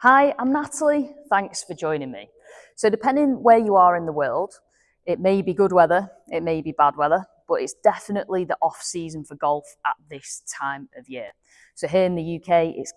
Hi, I'm Natalie. Thanks for joining me. So, depending where you are in the world, it may be good weather, it may be bad weather, but it's definitely the off season for golf at this time of year. So, here in the UK, it's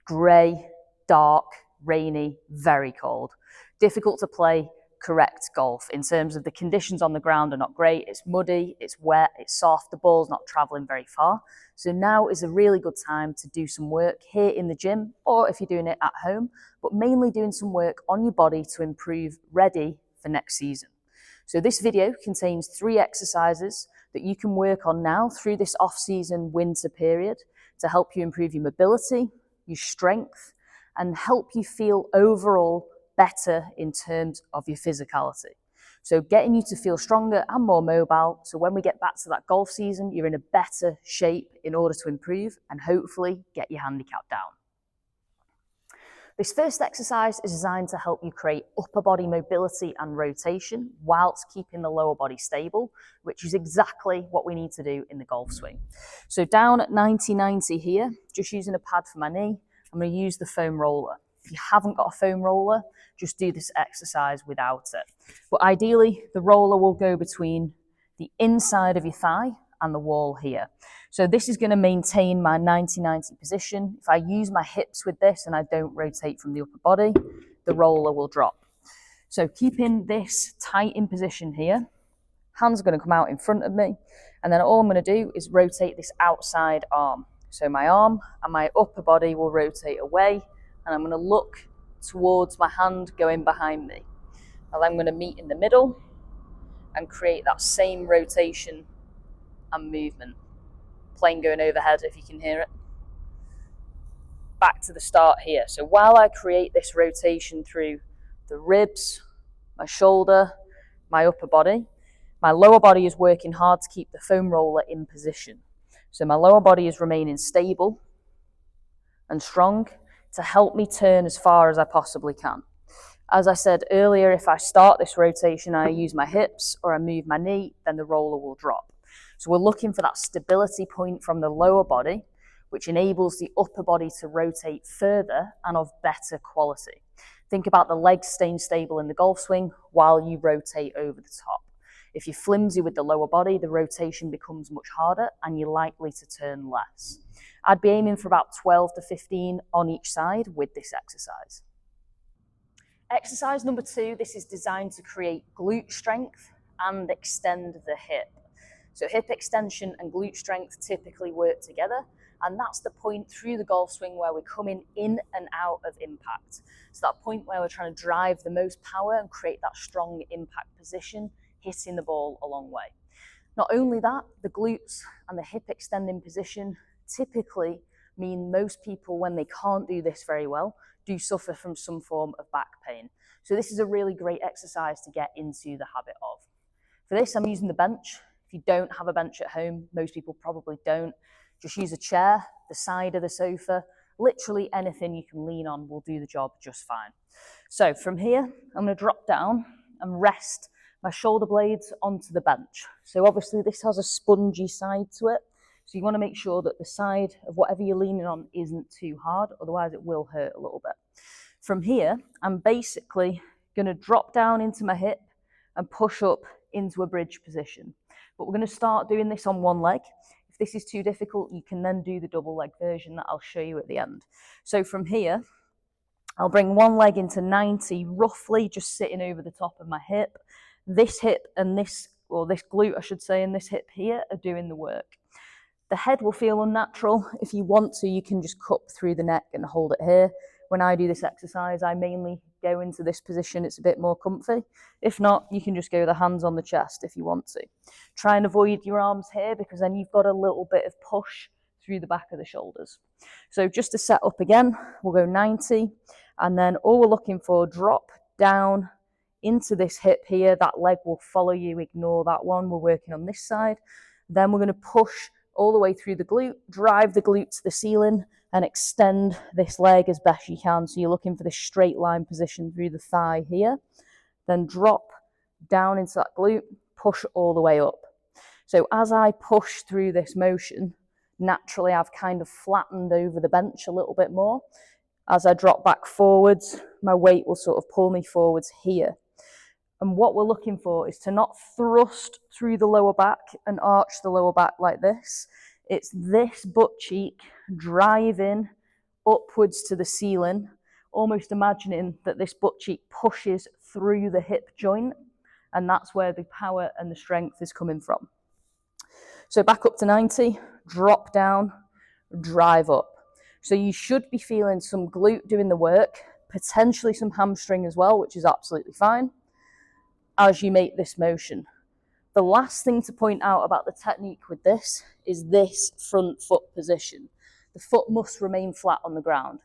grey, dark, rainy, very cold. Difficult to play correct golf in terms of the conditions on the ground are not great. It's muddy, it's wet, it's soft, the ball's not traveling very far. So now is a really good time to do some work here in the gym, or if you're doing it at home, but mainly doing some work on your body to improve ready for next season. So this video contains 3 exercises that you can work on now through this off-season winter period to help you improve your mobility, your strength, and help you feel overall better in terms of your physicality. So getting you to feel stronger and more mobile, so when we get back to that golf season, you're in a better shape in order to improve and hopefully get your handicap down. This first exercise is designed to help you create upper body mobility and rotation whilst keeping the lower body stable, which is exactly what we need to do in the golf swing. So down at 90-90 here, just using a pad for my knee, I'm going to use the foam roller. If you haven't got a foam roller, just do this exercise without it. But ideally, the roller will go between the inside of your thigh and the wall here. So this is going to maintain my 90-90 position. If I use my hips with this and I don't rotate from the upper body, the roller will drop. So keeping this tight in position here, hands are going to come out in front of me, and then all I'm going to do is rotate this outside arm. So my arm and my upper body will rotate away, and I'm going to look towards my hand going behind me. And I'm going to meet in the middle and create that same rotation and movement. Plane going overhead if you can hear it. Back to the start here. So while I create this rotation through the ribs, my shoulder, my upper body, my lower body is working hard to keep the foam roller in position. So my lower body is remaining stable and strong to help me turn as far as I possibly can. As I said earlier, if I start this rotation, I use my hips or I move my knee, then the roller will drop. So we're looking for that stability point from the lower body, which enables the upper body to rotate further and of better quality. Think about the legs staying stable in the golf swing while you rotate over the top. If you're flimsy with the lower body, the rotation becomes much harder and you're likely to turn less. I'd be aiming for about 12 to 15 on each side with this exercise. Exercise number 2, this is designed to create glute strength and extend the hip. So hip extension and glute strength typically work together, and that's the point through the golf swing where we're coming in and out of impact. So that point where we're trying to drive the most power and create that strong impact position, hitting the ball a long way. Not only that, the glutes and the hip extending position typically mean most people, when they can't do this very well, do suffer from some form of back pain. So this is a really great exercise to get into the habit of. For this, I'm using the bench. If you don't have a bench at home, most people probably don't, just use a chair, the side of the sofa, literally anything you can lean on will do the job just fine. So from here, I'm going to drop down and rest my shoulder blades onto the bench. So obviously this has a spongy side to it, so you want to make sure that the side of whatever you're leaning on isn't too hard, otherwise it will hurt a little bit. From here, I'm basically going to drop down into my hip and push up into a bridge position. But we're going to start doing this on one leg. If this is too difficult, you can then do the double leg version that I'll show you at the end. So from here, I'll bring one leg into 90, roughly just sitting over the top of my hip. This hip and this glute, I should say, and this hip here are doing the work. The head will feel unnatural. If you want to, you can just cup through the neck and hold it here. When I do this exercise, I mainly go into this position. It's a bit more comfy. If not, you can just go the hands on the chest if you want to. Try and avoid your arms here because then you've got a little bit of push through the back of the shoulders. So just to set up again, we'll go 90, and then all we're looking for, drop down into this hip here. That leg will follow you. Ignore that one. We're working on this side. Then we're going to push all the way through the glute, drive the glute to the ceiling, and extend this leg as best you can. So you're looking for this straight line position through the thigh here. Then drop down into that glute, push all the way up. So as I push through this motion, naturally I've kind of flattened over the bench a little bit more. As I drop back forwards, my weight will sort of pull me forwards here. And what we're looking for is to not thrust through the lower back and arch the lower back like this. It's this butt cheek driving upwards to the ceiling, almost imagining that this butt cheek pushes through the hip joint, and that's where the power and the strength is coming from. So back up to 90, drop down, drive up. So you should be feeling some glute doing the work, potentially some hamstring as well, which is absolutely fine as you make this motion. The last thing to point out about the technique with this is this front foot position. The foot must remain flat on the ground.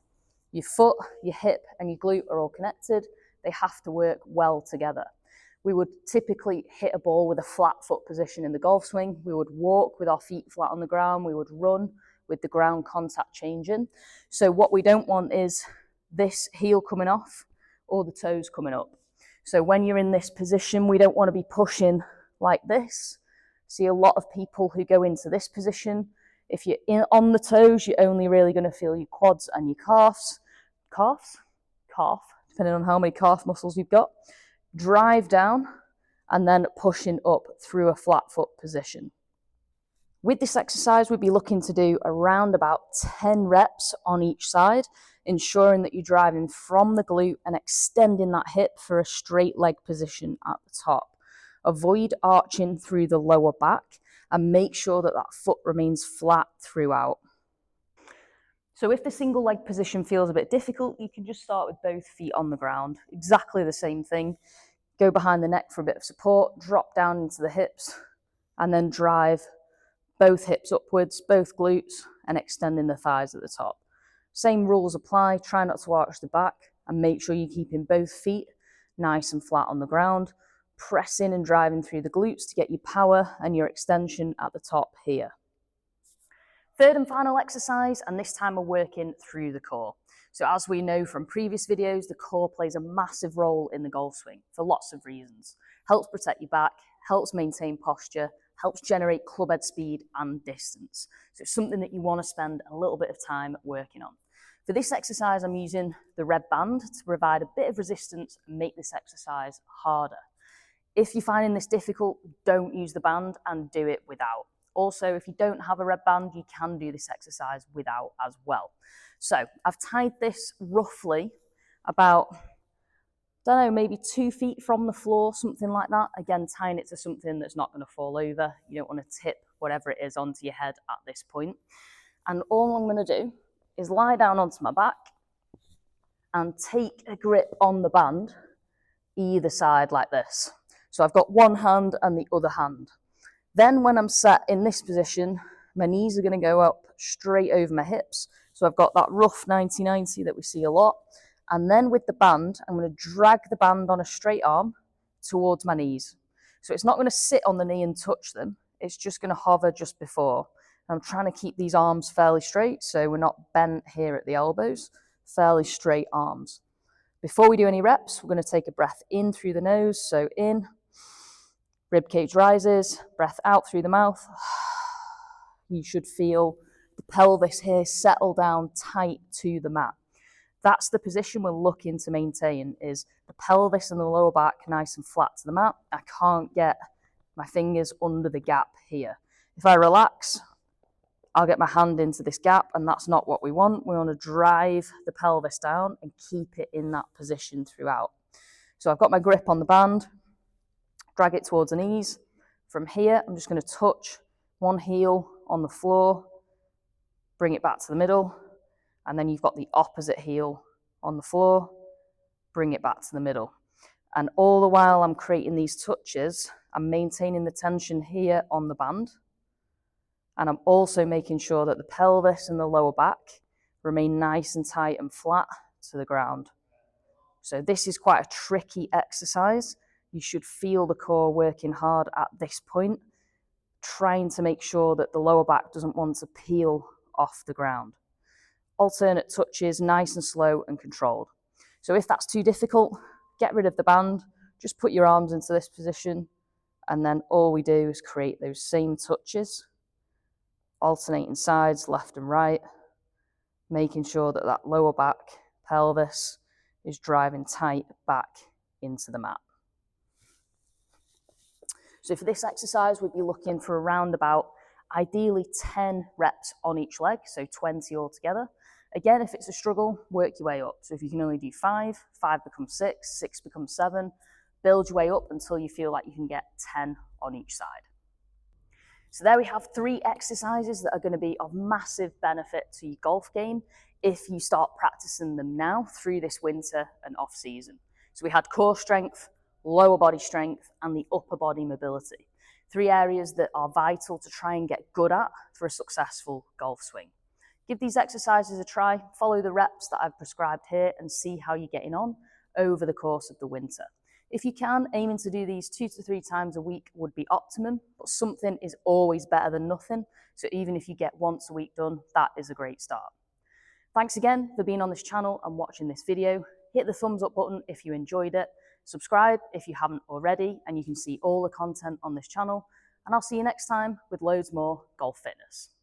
Your foot, your hip, and your glute are all connected. They have to work well together. We would typically hit a ball with a flat foot position in the golf swing. We would walk with our feet flat on the ground. We would run with the ground contact changing. So what we don't want is this heel coming off or the toes coming up. So when you're in this position, we don't want to be pushing like this. See a lot of people who go into this position. If you're on the toes, you're only really going to feel your quads and your calf, depending on how many calf muscles you've got. Drive down and then pushing up through a flat foot position. With this exercise, we'd be looking to do around about 10 reps on each side, ensuring that you're driving from the glute and extending that hip for a straight leg position at the top. Avoid arching through the lower back and make sure that that foot remains flat throughout. So if the single leg position feels a bit difficult, you can just start with both feet on the ground. Exactly the same thing. Go behind the neck for a bit of support, drop down into the hips, and then drive both hips upwards, both glutes, and extending the thighs at the top. Same rules apply. Try not to arch the back and make sure you're keeping both feet nice and flat on the ground. Pressing and driving through the glutes to get your power and your extension at the top here. Third and final exercise, and this time we're working through the core. So as we know from previous videos, the core plays a massive role in the golf swing for lots of reasons. Helps protect your back, helps maintain posture, helps generate club head speed and distance. So it's something that you want to spend a little bit of time working on. For this exercise, I'm using the red band to provide a bit of resistance and make this exercise harder. If you're finding this difficult, don't use the band and do it without. Also, if you don't have a red band, you can do this exercise without as well. So I've tied this roughly about, maybe 2 feet from the floor, something like that. Again, tying it to something that's not going to fall over. You don't want to tip whatever it is onto your head at this point. And all I'm going to do is lie down onto my back and take a grip on the band either side like this. So I've got one hand and the other hand. Then when I'm sat in this position, my knees are going to go up straight over my hips. So I've got that rough 90-90 that we see a lot. And then with the band, I'm going to drag the band on a straight arm towards my knees. So it's not going to sit on the knee and touch them. It's just going to hover just before. I'm trying to keep these arms fairly straight so we're not bent here at the elbows. Fairly straight arms. Before we do any reps, we're going to take a breath in through the nose. So in, rib cage rises, breath out through the mouth. You should feel the pelvis here settle down tight to the mat. That's the position we're looking to maintain, is the pelvis and the lower back nice and flat to the mat. I can't get my fingers under the gap here. If I relax, I'll get my hand into this gap, and that's not what we want. We want to drive the pelvis down and keep it in that position throughout. So I've got my grip on the band, drag it towards the knees. From here, I'm just going to touch one heel on the floor, bring it back to the middle, and then you've got the opposite heel on the floor, bring it back to the middle. And all the while I'm creating these touches, I'm maintaining the tension here on the band. And I'm also making sure that the pelvis and the lower back remain nice and tight and flat to the ground. So this is quite a tricky exercise. You should feel the core working hard at this point, trying to make sure that the lower back doesn't want to peel off the ground. Alternate touches, nice and slow and controlled. So if that's too difficult, get rid of the band, just put your arms into this position, and then all we do is create those same touches, alternating sides, left and right, making sure that that lower back pelvis is driving tight back into the mat. So for this exercise, we'd be looking for around about ideally 10 reps on each leg, so 20 altogether. Again, if it's a struggle, work your way up. So if you can only do 5, 5 becomes 6, 6 becomes 7, build your way up until you feel like you can get 10 on each side. So there we have 3 exercises that are going to be of massive benefit to your golf game if you start practicing them now through this winter and off season. So we had core strength, lower body strength, and the upper body mobility. 3 areas that are vital to try and get good at for a successful golf swing. Give these exercises a try, follow the reps that I've prescribed here, and see how you're getting on over the course of the winter. If you can, aiming to do these 2 to 3 times a week would be optimum, but something is always better than nothing. So even if you get once a week done, that is a great start. Thanks again for being on this channel and watching this video. Hit the thumbs up button if you enjoyed it. Subscribe if you haven't already, and you can see all the content on this channel. And I'll see you next time with loads more golf fitness.